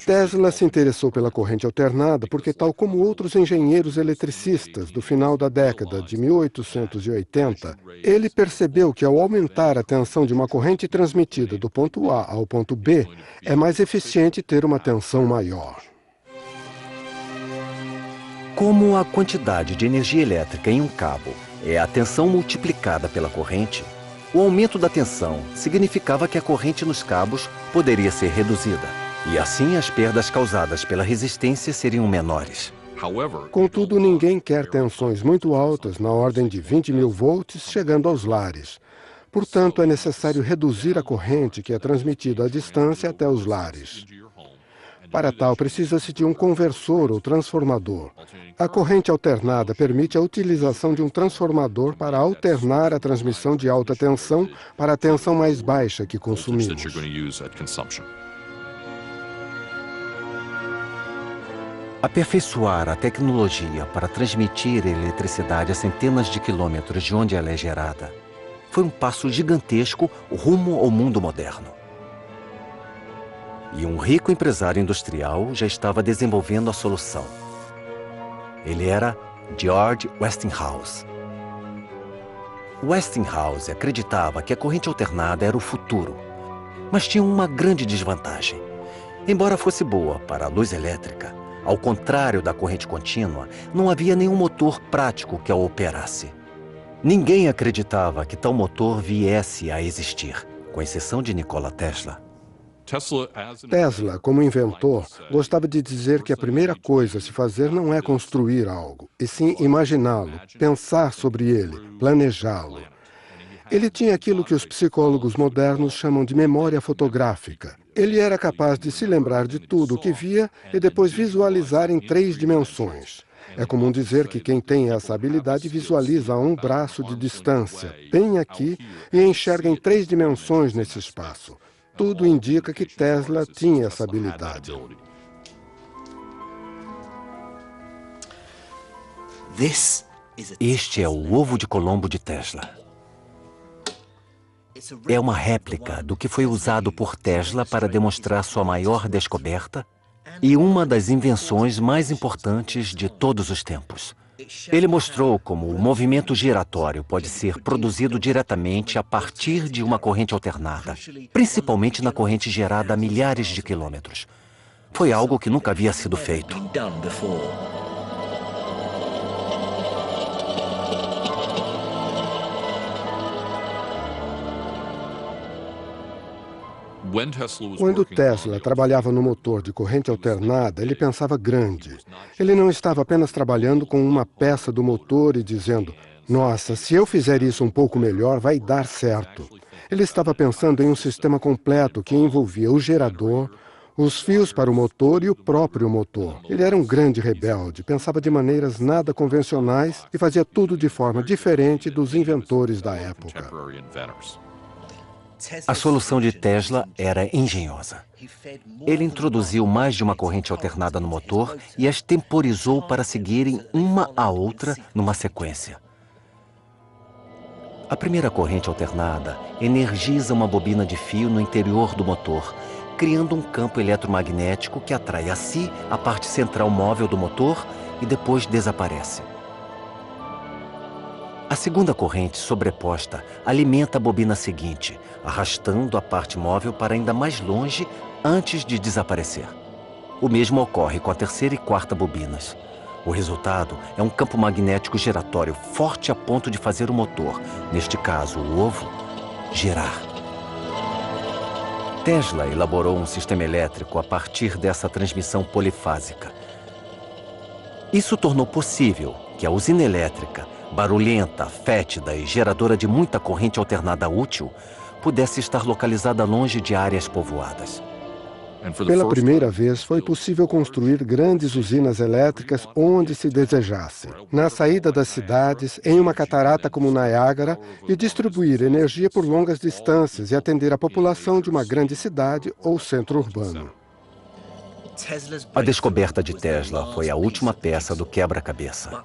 Tesla se interessou pela corrente alternada porque, tal como outros engenheiros eletricistas do final da década de 1880, ele percebeu que ao aumentar a tensão de uma corrente transmitida do ponto A ao ponto B, é mais eficiente ter uma tensão maior. Como a quantidade de energia elétrica em um cabo é a tensão multiplicada pela corrente, o aumento da tensão significava que a corrente nos cabos poderia ser reduzida. E assim as perdas causadas pela resistência seriam menores. Contudo, ninguém quer tensões muito altas, na ordem de 20.000 volts, chegando aos lares. Portanto, é necessário reduzir a corrente que é transmitida à distância até os lares. Para tal, precisa-se de um conversor ou transformador. A corrente alternada permite a utilização de um transformador para alternar a transmissão de alta tensão para a tensão mais baixa que consumimos. Aperfeiçoar a tecnologia para transmitir eletricidade a centenas de quilômetros de onde ela é gerada foi um passo gigantesco rumo ao mundo moderno. E um rico empresário industrial já estava desenvolvendo a solução. Ele era George Westinghouse. Westinghouse acreditava que a corrente alternada era o futuro, mas tinha uma grande desvantagem. Embora fosse boa para a luz elétrica, ao contrário da corrente contínua, não havia nenhum motor prático que a operasse. Ninguém acreditava que tal motor viesse a existir, com exceção de Nikola Tesla. Tesla, como inventor, gostava de dizer que a primeira coisa a se fazer não é construir algo, e sim imaginá-lo, pensar sobre ele, planejá-lo. Ele tinha aquilo que os psicólogos modernos chamam de memória fotográfica. Ele era capaz de se lembrar de tudo o que via e depois visualizar em 3 dimensões. É comum dizer que quem tem essa habilidade visualiza a um braço de distância, bem aqui, e enxerga em 3 dimensões nesse espaço. Tudo indica que Tesla tinha essa habilidade. Este é o ovo de Colombo de Tesla. É uma réplica do que foi usado por Tesla para demonstrar sua maior descoberta e uma das invenções mais importantes de todos os tempos. Ele mostrou como o movimento giratório pode ser produzido diretamente a partir de uma corrente alternada, principalmente na corrente gerada a milhares de quilômetros. Foi algo que nunca havia sido feito. Quando Tesla trabalhava no motor de corrente alternada, ele pensava grande. Ele não estava apenas trabalhando com uma peça do motor e dizendo, nossa, se eu fizer isso um pouco melhor, vai dar certo. Ele estava pensando em um sistema completo que envolvia o gerador, os fios para o motor e o próprio motor. Ele era um grande rebelde, pensava de maneiras nada convencionais e fazia tudo de forma diferente dos inventores da época. A solução de Tesla era engenhosa. Ele introduziu mais de uma corrente alternada no motor e as temporizou para seguirem uma à outra numa sequência. A primeira corrente alternada energiza uma bobina de fio no interior do motor, criando um campo eletromagnético que atrai a si a parte central móvel do motor e depois desaparece. A segunda corrente sobreposta alimenta a bobina seguinte, arrastando a parte móvel para ainda mais longe antes de desaparecer. O mesmo ocorre com a terceira e quarta bobinas. O resultado é um campo magnético giratório forte a ponto de fazer o motor, neste caso o ovo, girar. Tesla elaborou um sistema elétrico a partir dessa transmissão polifásica. Isso tornou possível que a usina elétrica, barulhenta, fétida e geradora de muita corrente alternada útil, pudesse estar localizada longe de áreas povoadas. Pela primeira vez, foi possível construir grandes usinas elétricas onde se desejasse, na saída das cidades, em uma catarata como Niágara, e distribuir energia por longas distâncias e atender a população de uma grande cidade ou centro urbano. A descoberta de Tesla foi a última peça do quebra-cabeça.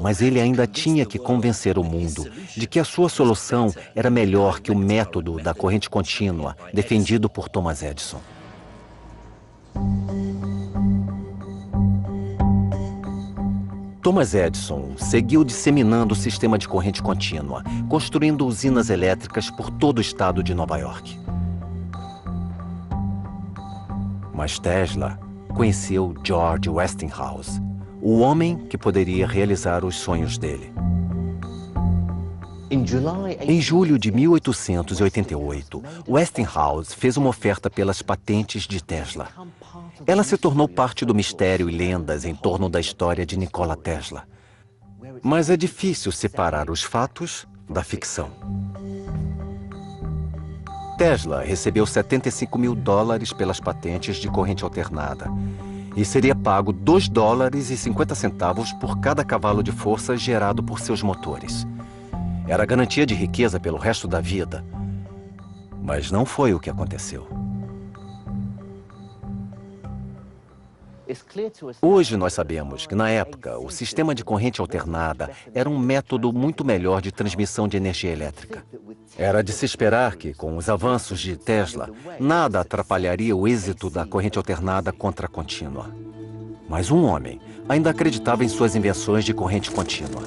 Mas ele ainda tinha que convencer o mundo de que a sua solução era melhor que o método da corrente contínua defendido por Thomas Edison. Thomas Edison seguiu disseminando o sistema de corrente contínua, construindo usinas elétricas por todo o estado de Nova York. Mas Tesla conheceu George Westinghouse, o homem que poderia realizar os sonhos dele. Em julho de 1888, Westinghouse fez uma oferta pelas patentes de Tesla. Ela se tornou parte do mistério e lendas em torno da história de Nikola Tesla. Mas é difícil separar os fatos da ficção. Tesla recebeu $75 mil pelas patentes de corrente alternada e seria pago $2,50 por cada cavalo de força gerado por seus motores. Era garantia de riqueza pelo resto da vida. Mas não foi o que aconteceu. Hoje nós sabemos que, na época, o sistema de corrente alternada era um método muito melhor de transmissão de energia elétrica. Era de se esperar que, com os avanços de Tesla, nada atrapalharia o êxito da corrente alternada contra a contínua. Mas um homem ainda acreditava em suas invenções de corrente contínua.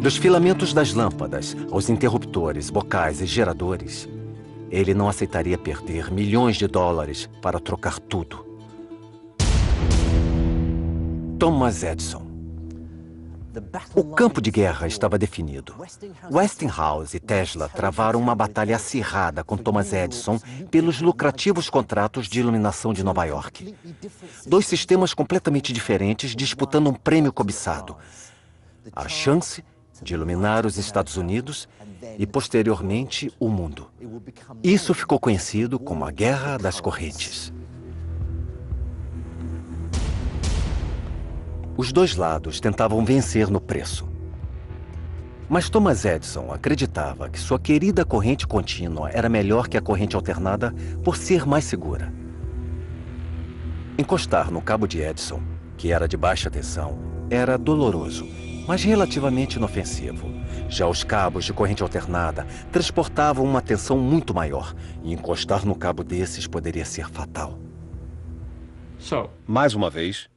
Dos filamentos das lâmpadas aos interruptores, bocais e geradores, ele não aceitaria perder milhões de dólares para trocar tudo. Thomas Edison. O campo de guerra estava definido. Westinghouse e Tesla travaram uma batalha acirrada com Thomas Edison pelos lucrativos contratos de iluminação de Nova York. Dois sistemas completamente diferentes disputando um prêmio cobiçado. A chance de iluminar os Estados Unidos e, posteriormente, o mundo. Isso ficou conhecido como a Guerra das Correntes. Os dois lados tentavam vencer no preço. Mas Thomas Edison acreditava que sua querida corrente contínua era melhor que a corrente alternada por ser mais segura. Encostar no cabo de Edison, que era de baixa tensão, era doloroso, mas relativamente inofensivo. Já os cabos de corrente alternada transportavam uma tensão muito maior, e encostar no cabo desses poderia ser fatal. Mais uma vez,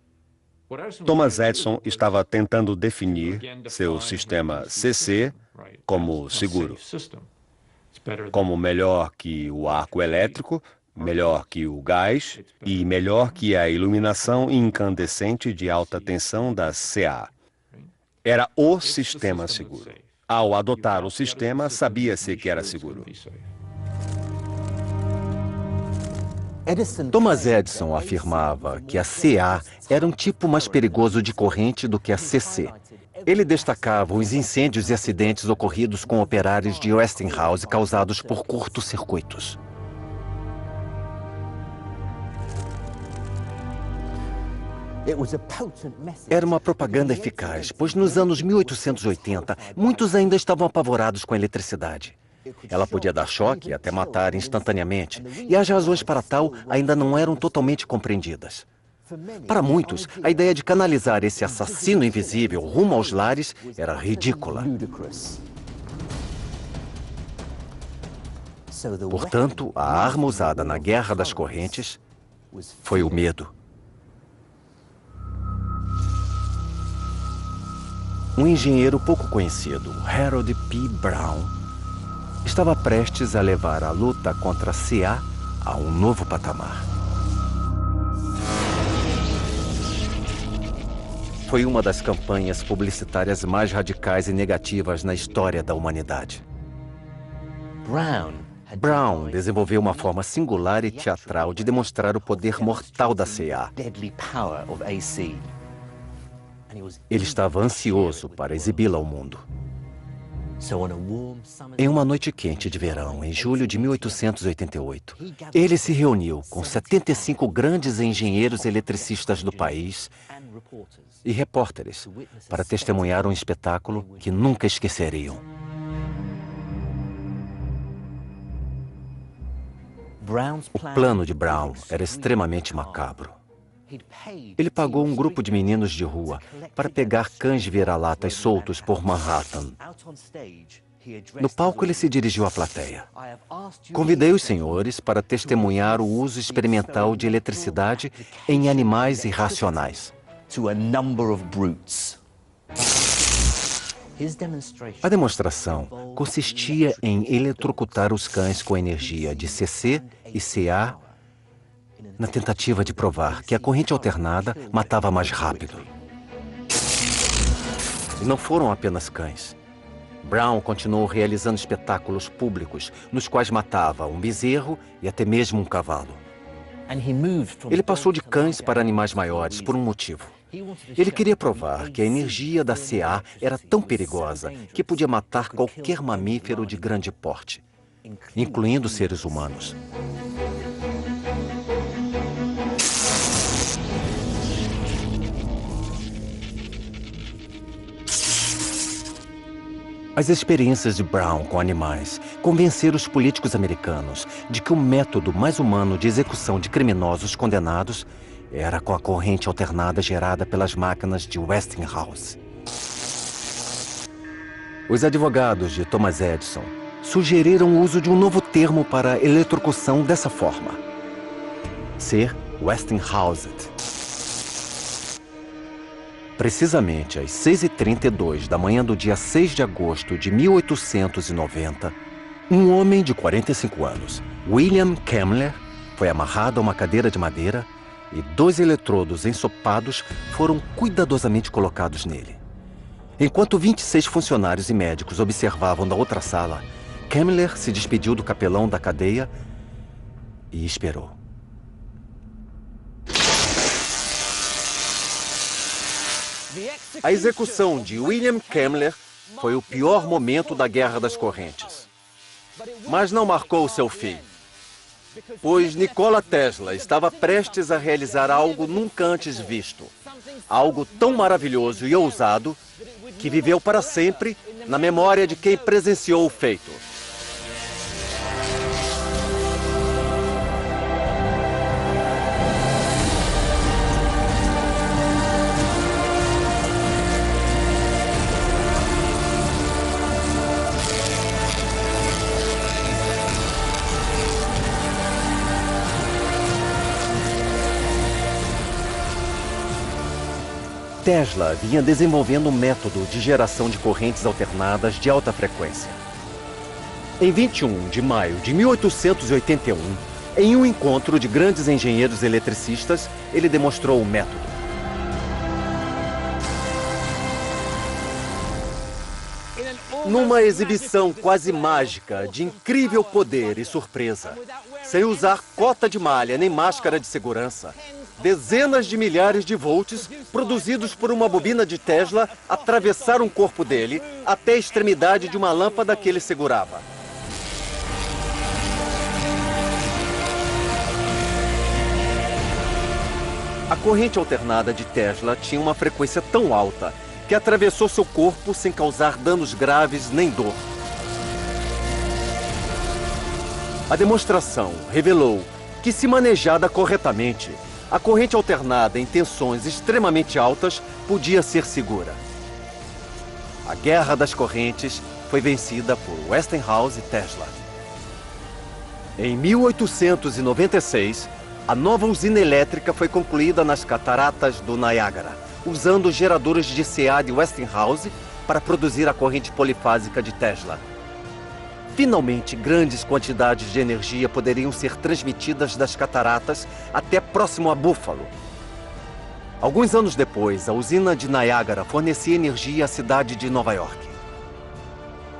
Thomas Edison estava tentando definir seu sistema CC como seguro, como melhor que o arco elétrico, melhor que o gás e melhor que a iluminação incandescente de alta tensão da CA. Era o sistema seguro. Ao adotar o sistema, sabia-se que era seguro. Thomas Edison afirmava que a CA era um tipo mais perigoso de corrente do que a CC. Ele destacava os incêndios e acidentes ocorridos com operários de Westinghouse causados por curtos-circuitos. Era uma propaganda eficaz, pois nos anos 1880, muitos ainda estavam apavorados com a eletricidade. Ela podia dar choque e até matar instantaneamente, e as razões para tal ainda não eram totalmente compreendidas. Para muitos, a ideia de canalizar esse assassino invisível rumo aos lares era ridícula. Portanto, a arma usada na Guerra das Correntes foi o medo. Um engenheiro pouco conhecido, Harold P. Brown, estava prestes a levar a luta contra a CA a um novo patamar. Foi uma das campanhas publicitárias mais radicais e negativas na história da humanidade. Brown desenvolveu uma forma singular e teatral de demonstrar o poder mortal da CA. Ele estava ansioso para exibi-la ao mundo. Em uma noite quente de verão, em julho de 1888, ele se reuniu com 75 grandes engenheiros eletricistas do país e repórteres para testemunhar um espetáculo que nunca esqueceriam. O plano de Brown era extremamente macabro. Ele pagou um grupo de meninos de rua para pegar cães vira-latas soltos por Manhattan No palco, ele se dirigiu à plateia. Convidei os senhores para testemunhar o uso experimental de eletricidade em animais irracionais. A demonstração consistia em eletrocutar os cães com energia de CC e CA na tentativa de provar que a corrente alternada matava mais rápido. E não foram apenas cães. Brown continuou realizando espetáculos públicos nos quais matava um bezerro e até mesmo um cavalo. Ele passou de cães para animais maiores por um motivo. Ele queria provar que a energia da CA era tão perigosa que podia matar qualquer mamífero de grande porte, incluindo seres humanos. As experiências de Brown com animais convenceram os políticos americanos de que o método mais humano de execução de criminosos condenados era com a corrente alternada gerada pelas máquinas de Westinghouse. Os advogados de Thomas Edison sugeriram o uso de um novo termo para eletrocução dessa forma: ser Westinghoused. Precisamente às 6h32 da manhã do dia 6 de agosto de 1890, um homem de 45 anos, William Kemmler, foi amarrado a uma cadeira de madeira e 2 eletrodos ensopados foram cuidadosamente colocados nele. Enquanto 26 funcionários e médicos observavam da outra sala, Kemmler se despediu do capelão da cadeia e esperou. A execução de William Kemmler foi o pior momento da Guerra das Correntes. Mas não marcou seu fim, pois Nikola Tesla estava prestes a realizar algo nunca antes visto. Algo tão maravilhoso e ousado que viveu para sempre na memória de quem presenciou o feito. Tesla vinha desenvolvendo um método de geração de correntes alternadas de alta frequência. Em 21 de maio de 1881, em um encontro de grandes engenheiros eletricistas, ele demonstrou o método. Numa exibição quase mágica de incrível poder e surpresa, sem usar cota de malha nem máscara de segurança, dezenas de milhares de volts produzidos por uma bobina de Tesla atravessaram o corpo dele até a extremidade de uma lâmpada que ele segurava. A corrente alternada de Tesla tinha uma frequência tão alta que atravessou seu corpo sem causar danos graves nem dor. A demonstração revelou que, se manejada corretamente, a corrente alternada em tensões extremamente altas podia ser segura. A Guerra das Correntes foi vencida por Westinghouse e Tesla. Em 1896, a nova usina elétrica foi concluída nas cataratas do Niágara, usando os geradores de CA de Westinghouse para produzir a corrente polifásica de Tesla. Finalmente, grandes quantidades de energia poderiam ser transmitidas das cataratas até próximo a Buffalo. Alguns anos depois, a usina de Niágara fornecia energia à cidade de Nova York.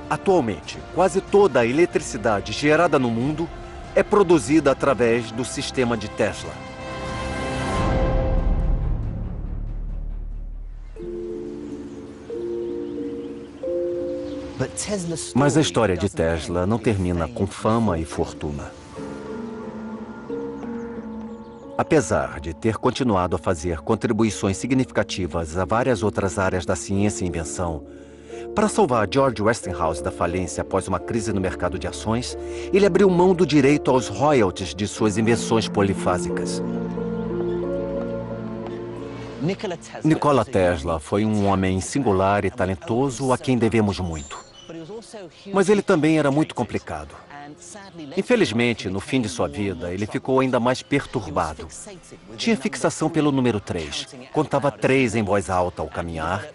Atualmente, quase toda a eletricidade gerada no mundo é produzida através do sistema de Tesla. Mas a história de Tesla não termina com fama e fortuna. Apesar de ter continuado a fazer contribuições significativas a várias outras áreas da ciência e invenção, para salvar George Westinghouse da falência após uma crise no mercado de ações, ele abriu mão do direito aos royalties de suas invenções polifásicas. Nikola Tesla foi um homem singular e talentoso a quem devemos muito. Mas ele também era muito complicado. Infelizmente, no fim de sua vida, ele ficou ainda mais perturbado. Tinha fixação pelo número 3, contava 3 em voz alta ao caminhar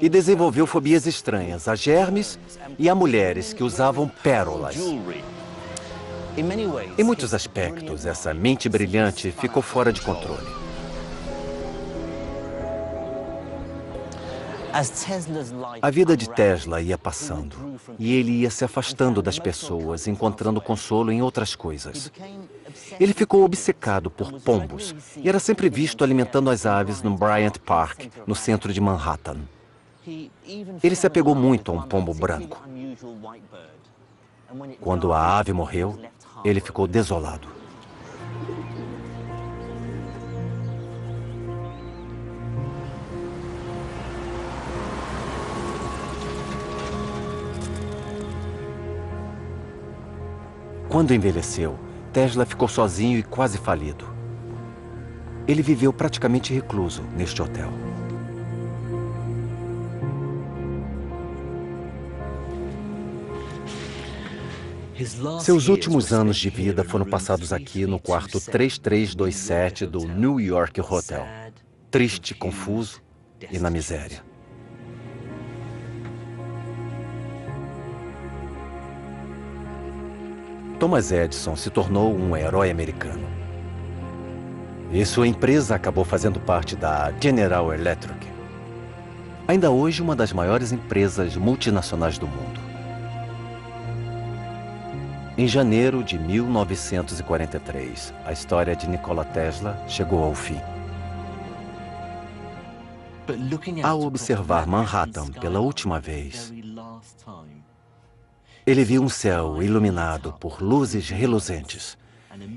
e desenvolveu fobias estranhas a germes e a mulheres que usavam pérolas. Em muitos aspectos, essa mente brilhante ficou fora de controle. A vida de Tesla ia passando e ele ia se afastando das pessoas, encontrando consolo em outras coisas. Ele ficou obcecado por pombos e era sempre visto alimentando as aves no Bryant Park, no centro de Manhattan. Ele se apegou muito a um pombo branco. Quando a ave morreu, ele ficou desolado. Quando envelheceu, Tesla ficou sozinho e quase falido. Ele viveu praticamente recluso neste hotel. Seus últimos anos de vida foram passados aqui no quarto 3327 do New York Hotel. Triste, confuso e na miséria. Thomas Edison se tornou um herói americano. E sua empresa acabou fazendo parte da General Electric. Ainda hoje, uma das maiores empresas multinacionais do mundo. Em janeiro de 1943, a história de Nikola Tesla chegou ao fim. Ao observar Manhattan pela última vez, ele viu um céu iluminado por luzes reluzentes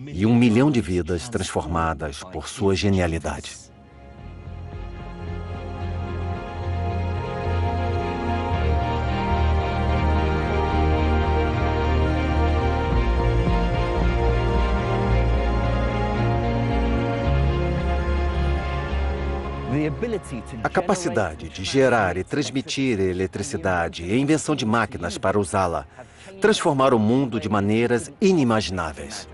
e 1 milhão de vidas transformadas por sua genialidade. A capacidade de gerar e transmitir eletricidade e a invenção de máquinas para usá-la transformaram o mundo de maneiras inimagináveis.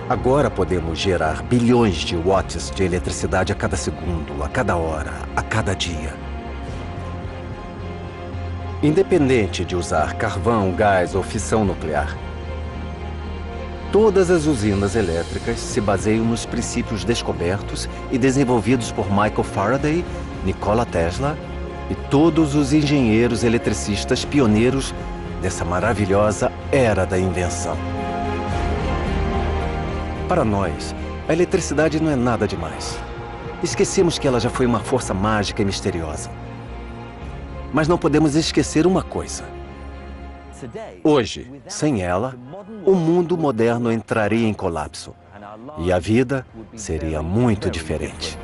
Agora podemos gerar bilhões de watts de eletricidade a cada segundo, a cada hora, a cada dia. Independente de usar carvão, gás ou fissão nuclear. Todas as usinas elétricas se baseiam nos princípios descobertos e desenvolvidos por Michael Faraday, Nikola Tesla e todos os engenheiros eletricistas pioneiros dessa maravilhosa era da invenção. Para nós, a eletricidade não é nada demais. Esquecemos que ela já foi uma força mágica e misteriosa. Mas não podemos esquecer uma coisa. Hoje, sem ela, o mundo moderno entraria em colapso e a vida seria muito diferente.